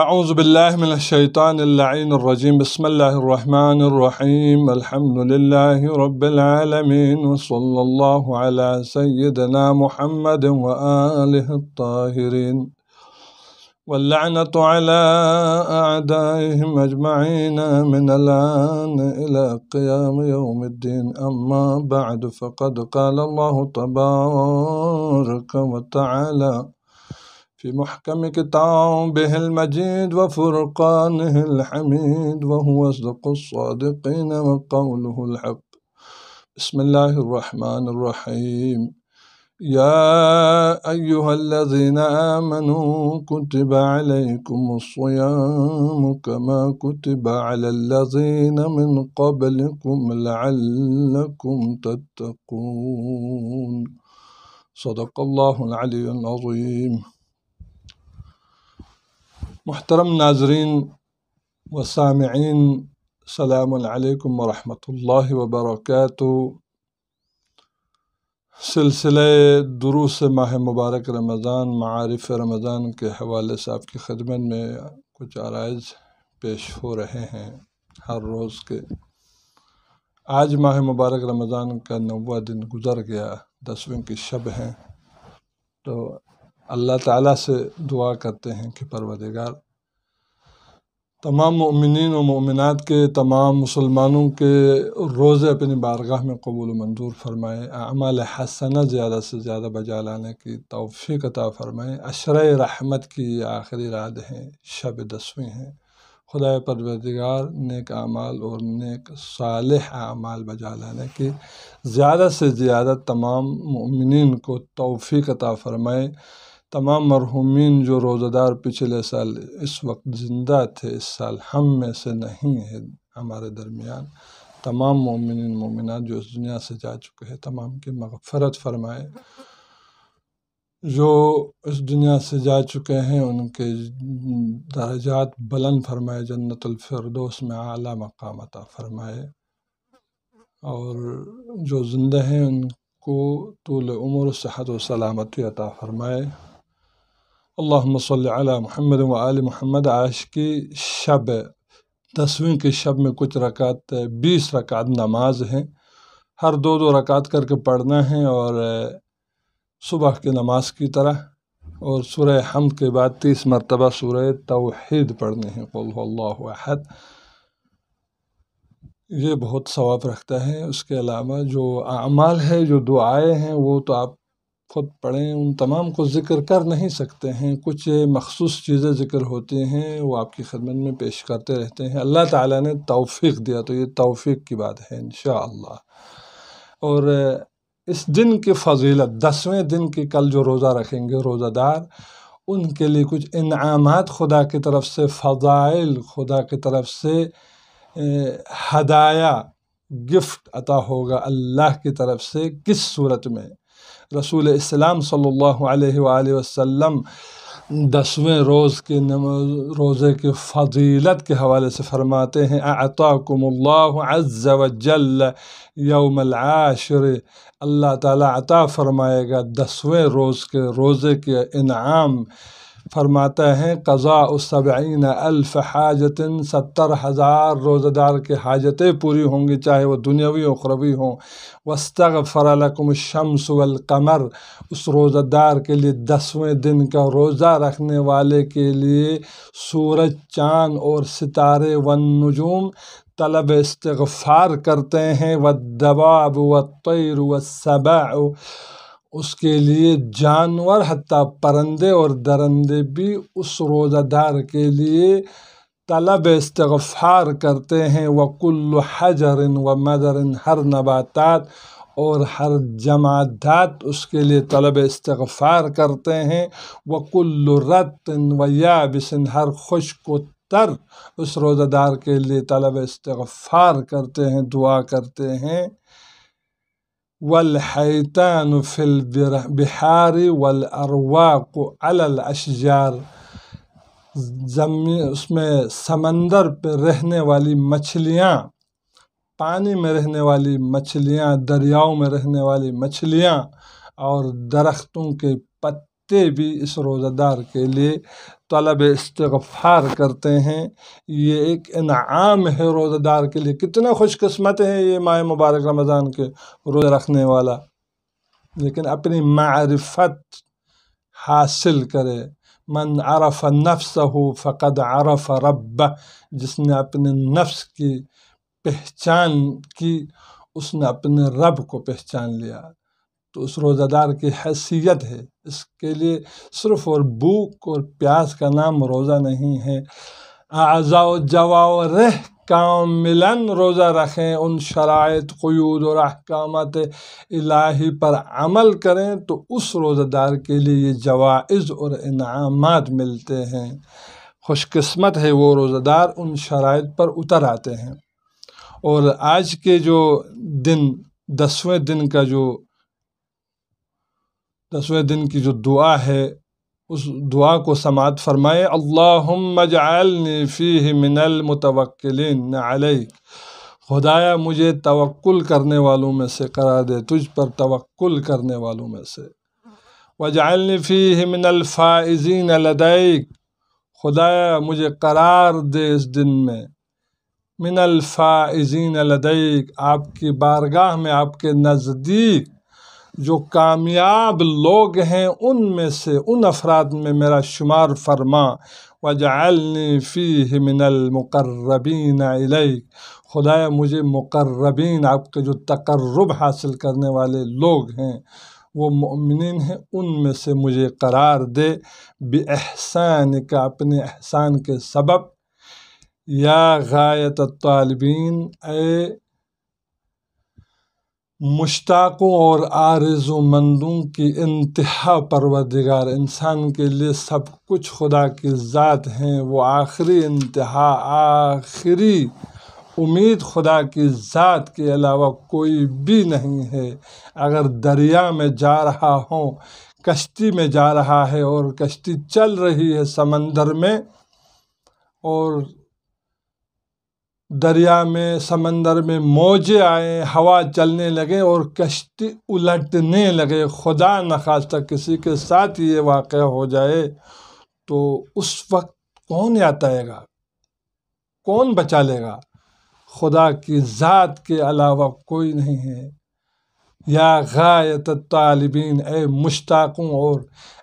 اعوذ باللہ من الشیطان اللعین الرجیم بسم اللہ الرحمن الرحیم الحمد للہ رب العالمین وصلی اللہ علی سیدنا محمد وآلہ الطاہرین واللعنۃ علی اعدائهم اجمعین من الآن الى قیام یوم الدین اما بعد فقد قال اللہ تبارک وتعالی في محكم كتابه المجيد وفرقانه الحميد وهو أصدق الصادقين وقوله الحق بسم الله الرحمن الرحيم يا أيها الذين آمنوا كتب عليكم الصيام كما كتب على الذين من قبلكم لعلكم تتقون صدق الله العلي العظيم۔ محترم ناظرین و سامعین، السلام علیکم ورحمۃ اللہ وبرکاتہ۔ سلسلہ دروس ماہ مبارک رمضان، معارف رمضان کے حوالے سے آپ کی خدمت میں کچھ عرائض پیش ہو رہے ہیں ہر روز کے۔ آج ماہ مبارک رمضان کا 9واں دن گزر گیا، 10ویں کی شب ہے، تو اللہ تعالیٰ سے دعا کرتے ہیں کہ پروردگار تمام مؤمنین و مومنات کے، تمام مسلمانوں کے روزے اپنی بارگاہ میں قبول و منظور فرمائے، اعمال حسنہ زیادہ سے زیادہ بجا لانے کی توفیق عطا فرمائے۔ عشرہ رحمت کی آخری رات ہے، شب 10ویں ہے۔ خدا پروردگار نیک اعمال اور نیک صالح اعمال بجا لانے کی زیادہ سے زیادہ تمام مؤمنین کو توفیق عطا فرمائے۔ تمام مرحومین جو روزہ دار پچھلے سال اس وقت زندہ تھے، اس سال ہم میں سے نہیں ہے ہمارے درمیان، تمام مومنین مومنات جو اس دنیا سے جا چکے ہیں تمام کی مغفرت فرمائے۔ جو اس دنیا سے جا چکے ہیں ان کے درجات بلند فرمائے، جنت الفردوس میں اعلیٰ مقام عطا فرمائے، اور جو زندہ ہیں ان کو طول عمر صحت و سلامتی عطا فرمائے۔ اللہم صلی علی محمد و آل محمد۔ آج کی شب 10ویں کی شب میں کچھ رکعت 20 رکعت نماز ہیں، ہر 2 رکعت کر کے پڑھنا ہے، اور صبح کی نماز کی طرح، اور سورہ حمد کے بعد 30 مرتبہ سورہ توحید پڑھنے ہیں، قل هو اللہ احد۔ یہ بہت ثواب رکھتا ہے۔ اس کے علاوہ جو اعمال ہے، جو دعائیں ہیں، وہ تو آپ خود پڑھیں، ان تمام کو ذکر کر نہیں سکتے ہیں، کچھ مخصوص چیزیں ذکر ہوتی ہیں، وہ آپ کی خدمت میں پیش کرتے رہتے ہیں۔ اللہ تعالیٰ نے توفیق دیا تو یہ توفیق کی بات ہے انشاءاللہ۔ اور اس دن کی فضیلت، 10ویں دن کی، کل جو روزہ رکھیں گے روزہ دار، ان کے لیے کچھ انعامات خدا کی طرف سے، فضائل خدا کی طرف سے، ہدایہ گفٹ عطا ہوگا اللہ کی طرف سے۔ کس صورت میں؟ رسول اسلام صلی اللہ علیہ وآلہ وسلم 10ویں روزے کی فضیلت کے حوالے سے فرماتے ہیں، اعطاکم اللہ عز وجل یوم العاشر، اللہ تعالیٰ عطا فرمائے گا 10ویں روزے کے انعام۔ فرماتا ہے قضاء 70,000 حاجت، 70,000 روزہ دار کے حاجتیں پوری ہوں گی، چاہے وہ دنیاوی و اخروی ہوں۔ واستغفر لکم الشمس والقمر، اس روزہ دار کے لیے 10ویں دن کا روزہ رکھنے والے کے لیے سورج، چاند اور ستارے والنجوم طلب استغفار کرتے ہیں۔ والدواب والطیر والسباع، اس کے لیے جانور حتیٰ پرندے اور درندے بھی اس روزہ دار کے لیے طلب استغفار کرتے ہیں۔ وَكُلُّ حَجَرٍ وَمَدَرٍ، ہر نباتات اور ہر جمادات اس کے لیے طلب استغفار کرتے ہیں۔ وَكُلُّ رَطٍ وَيَابِسٍ، ہر خشک و تر اس روزہ دار کے لیے طلب استغفار کرتے ہیں، دعا کرتے ہیں۔ والحیتان فی البحار والارواق علی الاشجار، اس میں سمندر پہ رہنے والی مچھلیاں، پانی میں رہنے والی مچھلیاں، دریاؤں میں رہنے والی مچھلیاں، اور درختوں کے فرشتے بھی اس روزہ دار کے لیے طلب استغفار کرتے ہیں۔ یہ ایک انعام ہے روزہ دار کے لیے، کتنا خوش قسمت ہے یہ ماہ مبارک رمضان کے روزہ رکھنے والا، لیکن اپنی معرفت حاصل کرے۔ من عرف نفسہ فقد عرف ربہ، جس نے اپنے نفس کی پہچان کی اس نے اپنے رب کو پہچان لیا۔ تو اس روزہ دار کی حیثیت ہے، اس کے لیے صرف اور بھوک اور پیاس کا نام روزہ نہیں ہے۔ اعضاء و جوارح کاملاً روزہ رکھیں، ان شرائط، قیود اور احکامات الہی پر عمل کریں تو اس روزہ دار کے لیے یہ جوائز اور انعامات ملتے ہیں۔ خوش قسمت ہے وہ روزہ دار ان شرائط پر اتر آتے ہیں۔ اور آج کے جو دن 10ویں دن کی جو دعا ہے، اس دعا کو سماعت فرمائے۔ اللہم اجعلنی فیہ من المتوکلین علیک، خدایا مجھے توکل کرنے والوں میں سے قرار دے، تجھ پر توکل کرنے والوں میں سے۔ واجعلنی فیہ من الفائزین لدیک، خدایا مجھے قرار دے اس دن میں من الفائزین لدیک، آپ کی بارگاہ میں، آپ کے نزدیک جو کامیاب لوگ ہیں ان میں سے، ان افراد میں میرا شمار فرما۔ وَاجْعَلْنِي فِيهِ مِنَ الْمُقَرَّبِينَ إِلَيْكَ، خدایا مجھے مقربین، آپ کے جو تقرب حاصل کرنے والے لوگ ہیں، وہ مؤمنین ہیں، ان میں سے مجھے قرار دے۔ بِإِحْسَانِكَ، اپنے احسان کے سبب۔ یا غایت الطالبین، اے مشتاقوں اور آرزو مندوں کی انتہا پروردگار، انسان کے لیے سب کچھ خدا کی ذات ہیں، وہ آخری انتہا، آخری امید خدا کی ذات کے علاوہ کوئی بھی نہیں ہے۔ اگر دریا میں جا رہا ہوں، کشتی میں جا رہا ہے اور کشتی چل رہی ہے سمندر میں، اور دریا میں، سمندر میں موجیں آئیں، ہوا چلنے لگے اور کشتی الٹنے لگے، خدا نخواستہ کسی کے ساتھ یہ واقعہ ہو جائے تو اس وقت کون یاد آئے گا، کون بچا لے گا؟ خدا کی ذات کے علاوہ کوئی نہیں ہے۔ یا غایت الطالبین، اے مشتاقوں اور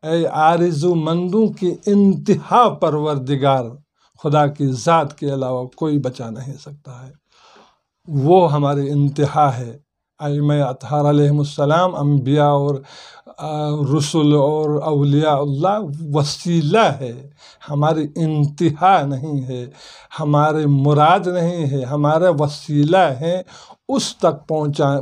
اے آرزو مندوں کی انتہا پروردگار، خدا کی ذات کے علاوہ کوئی بچا نہیں سکتا ہے، وہ ہماری انتہا ہے۔ ائمہ اطہار علیہم السلام، انبیاء اور رسل اور اولیاء اللہ وسیلہ ہے، ہماری انتہا نہیں ہے، ہمارے مراد نہیں ہے، ہمارے وسیلہ ہیں اس تک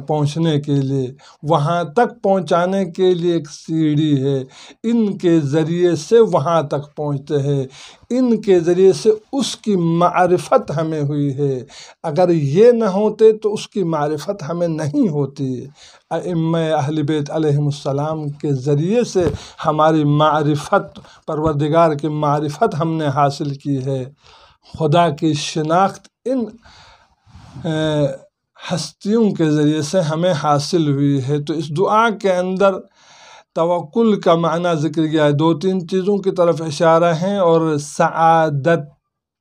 پہنچنے کے لیے، وہاں تک پہنچانے کے لیے ایک سیڑھی ہے، ان کے ذریعے سے وہاں تک پہنچتے ہیں، ان کے ذریعے سے اس کی معرفت ہمیں ہوئی ہے، اگر یہ نہ ہوتے تو اس کی معرفت ہمیں نہیں ہوتی۔ ائمہ اہل بیت علیہم السلام کے ذریعے سے ہماری معرفت، پروردگار کی معرفت ہم نے حاصل کی ہے، خدا کی شناخت ان ہستیوں کے ذریعے سے ہمیں حاصل ہوئی ہے۔ تو اس دعا کے اندر توکل کا معنی ذکر کیا ہے، 2-3 چیزوں کی طرف اشارہ ہیں اور سعادت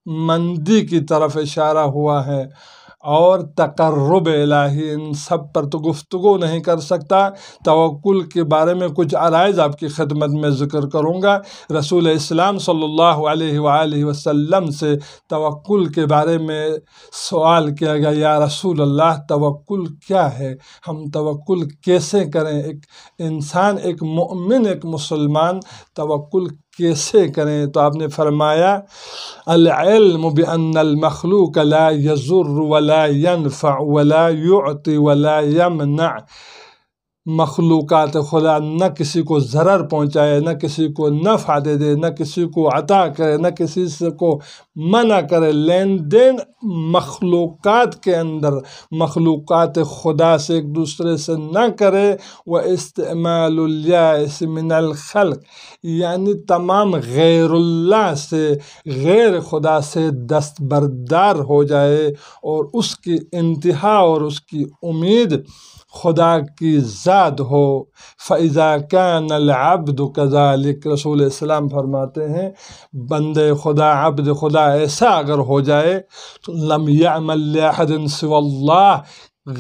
مندی کی طرف اشارہ ہوا ہے، اور تقرب الہی، ان سب پر تو گفتگو نہیں کر سکتا۔ توکل کے بارے میں کچھ عرائض آپ کی خدمت میں ذکر کروں گا۔ رسول اسلام صلی اللہ علیہ وآلہ وسلم سے توکل کے بارے میں سوال کیا گیا، یا رسول اللہ توکل کیا ہے، ہم توکل کیسے کریں، ایک انسان، ایک مومن، ایک مسلمان توکل کیسے کریں؟ تو آپ نے فرمایا، العلم بأن المخلوق لا يضر ولا ينفع ولا يعطي ولا يمنع، مخلوقات خدا نہ کسی کو ضرر پہنچائے، نہ کسی کو نفع دے دے، نہ کسی کو عطا کرے، نہ کسی سے کو منع کرے۔ لین دین مخلوقات کے اندر، مخلوقات خدا سے ایک دوسرے سے نہ کرے۔ واستعمال اليائس من الخلق، یعنی تمام غیر اللہ سے، غیر خدا سے دستبردار ہو جائے اور اس کی انتہا اور اس کی امید خدا کی ذات ہو۔ فَإِذَا كَانَ الْعَبْدُ كَذَلِكَ، رسول اسلام فرماتے ہیں بندے خدا، عبد خدا ایسا اگر ہو جائے تو لم يعمل لأحد سوى اللہ،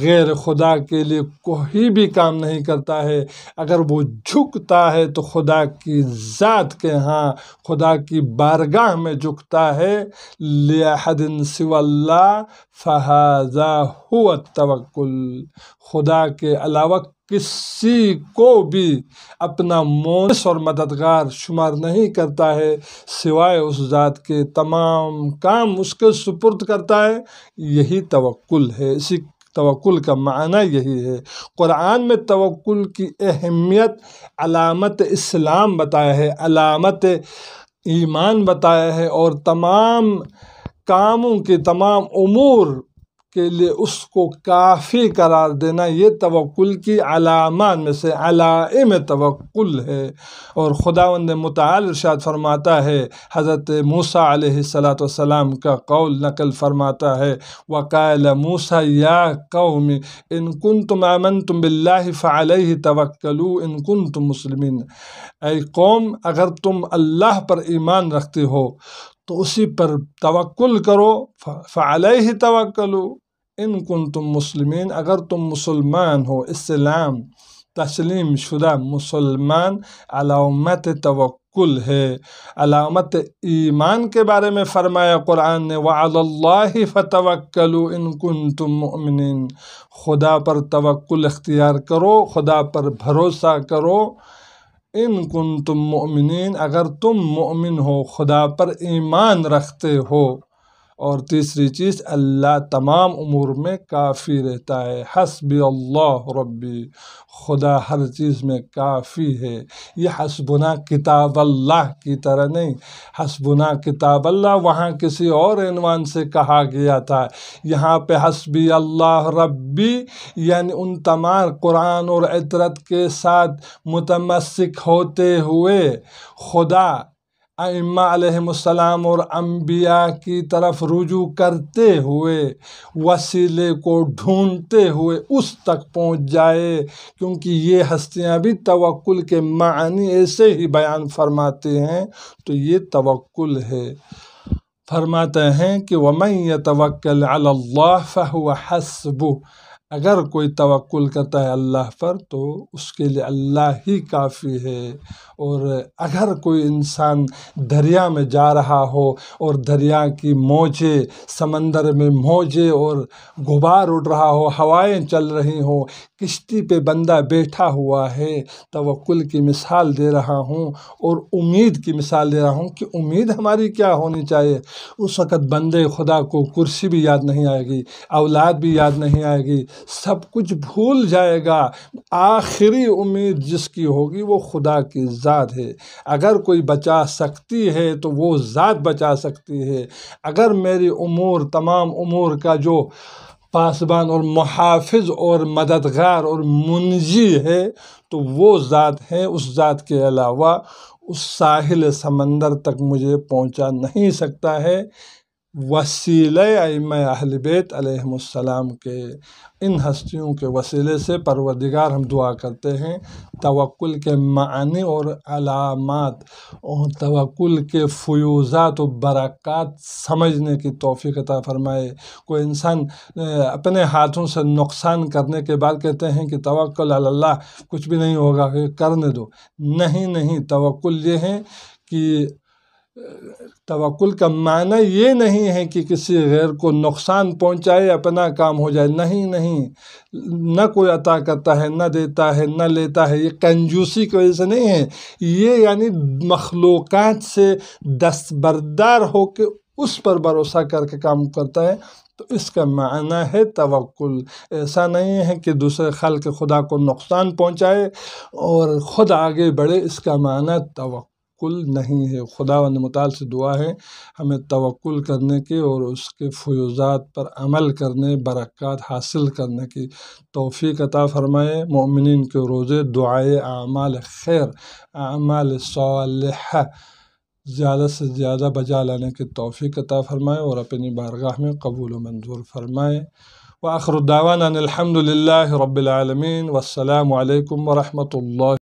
غیر خدا کے لیے کوئی بھی کام نہیں کرتا ہے۔ اگر وہ جھکتا ہے تو خدا کی ذات کے ہاں، خدا کی بارگاہ میں جھکتا ہے، لأحد سوى اللہ فہذا هو التوکل، خدا کے علاوہ کسی کو بھی اپنا مونس اور مددگار شمار نہیں کرتا ہے سوائے اس ذات کے، تمام کام اس کے سپرد کرتا ہے۔ یہی توکل ہے، اسی توکل کا معنی یہی ہے۔ قرآن میں توکل کی اہمیت علامت اسلام بتایا ہے، علامت ایمان بتایا ہے، اور تمام کاموں کے تمام امور کے لیے اس کو کافی قرار دینا، یہ توکل کی علامات میں سے علائم توکل ہے۔ اور خداوند متعال ارشاد فرماتا ہے، حضرت موسیٰ علیہ السلام کا قول نقل فرماتا ہے، وَقَالَ مُوسَىٰ يَا قَوْمِ إِن كُنتُمْ آمَنْتُمْ بِاللَّهِ فَعَلَيْهِ تَوَكَّلُوا إِن كُنتُمْ مُسْلِمِينَ، اے قوم اگر تم اللہ پر ایمان رکھتے ہو تو اسی پر توکل کرو، فَعَلَيْهِ تَوَكَّلُوا إِن كُنتُم مسلمین، اگر تم مسلمان ہو، اسلام تسلیم شدہ مسلمان علامت توکل ہے۔ علامت ایمان کے بارے میں فرمایا قرآن نے، وَعَلَى اللَّهِ فَتَوَكَّلُوا إِن كُنتُم مُّؤْمِنِينَ، خدا پر توکل اختیار کرو، خدا پر بھروسہ کرو، ان کنتم مؤمنین، اگر تم مؤمن ہو، خدا پر ایمان رکھتے ہو۔ اور تیسری چیز، اللہ تمام امور میں کافی رہتا ہے، حسبی اللہ ربی، خدا ہر چیز میں کافی ہے۔ یہ حسبنا کتاب اللہ کی طرح نہیں، حسبنا کتاب اللہ وہاں کسی اور عنوان سے کہا گیا تھا، یہاں پہ حسبی اللہ ربی یعنی ان تمام قرآن اور عطرت کے ساتھ متمسک ہوتے ہوئے، خدا، ائمہ علیہم السلام اور انبیاء کی طرف رجوع کرتے ہوئے، وسیلے کو ڈھونڈتے ہوئے اس تک پہنچ جائے، کیونکہ یہ ہستیاں بھی توکل کے معنی ایسے ہی بیان فرماتے ہیں، تو یہ توکل ہے۔ فرماتے ہیں کہ وَمَن يَتَوَكَّلْ عَلَى اللَّهِ فَهُوَ حَسْبُهُ، اگر کوئی توکل کرتا ہے اللہ پر تو اس کے لیے اللہ ہی کافی ہے۔ اور اگر کوئی انسان دریا میں جا رہا ہو اور دریا کی موجیں، سمندر میں موجیں اور غبار اڑ رہا ہو، ہوائیں چل رہی ہوں، کشتی پہ بندہ بیٹھا ہوا ہے، توکل کی مثال دے رہا ہوں اور امید کی مثال دے رہا ہوں کہ امید ہماری کیا ہونی چاہیے۔ اس وقت بندے خدا کو کرسی بھی یاد نہیں آئے گی، اولاد بھی یاد نہیں آئے گی، سب کچھ بھول جائے گا، آخری امید جس کی ہوگی وہ خدا کی ذات ہے۔ اگر کوئی بچا سکتی ہے تو وہ ذات بچا سکتی ہے۔ اگر میری امور، تمام امور کا جو پاسبان اور محافظ اور مددگار اور منجی ہے تو وہ ذات ہے، اس ذات کے علاوہ اس ساحل سمندر تک مجھے پہنچا نہیں سکتا ہے۔ وسیلہ ائمہ اہل بیت علیہم السلام کے، ان ہستیوں کے وسیلے سے پروردگار ہم دعا کرتے ہیں توکل کے معنی اور علامات اور توکل کے فیوزات و برکات سمجھنے کی توفیق عطا فرمائے۔ کوئی انسان اپنے ہاتھوں سے نقصان کرنے کے بعد کہتے ہیں کہ توکل علی اللہ، کچھ بھی نہیں ہوگا، کرنے دو۔ نہیں، توکل یہ ہے کہ توکل کا معنی یہ نہیں ہے کہ کسی غیر کو نقصان پہنچائے اپنا کام ہو جائے، نہیں، نہ کوئی عطا کرتا ہے، نہ دیتا ہے، نہ لیتا ہے، یہ کنجوسی کی وجہ سے نہیں ہے، یہ یعنی مخلوقات سے دستبردار ہو کے اس پر بھروسہ کر کے کام کرتا ہے، تو اس کا معنی ہے توکل۔ ایسا نہیں ہے کہ دوسرے خلق خدا کو نقصان پہنچائے اور خود آگے بڑھے، اس کا معنی توکل نہیں ہے۔ خداوند متعال سے دعا ہے ہمیں توکل کرنے کی اور اس کے فیوزات پر عمل کرنے، برکات حاصل کرنے کی توفیق عطا فرمائے۔ مومنین کے روزے، دعائے، اعمال خیر، اعمال صالحہ زیادہ سے زیادہ بجا لانے کی توفیق عطا فرمائے اور اپنی بارگاہ میں قبول و منظور فرمائے۔ وآخر دعوانا الحمد للہ رب العالمین، والسلام علیکم ورحمۃ اللہ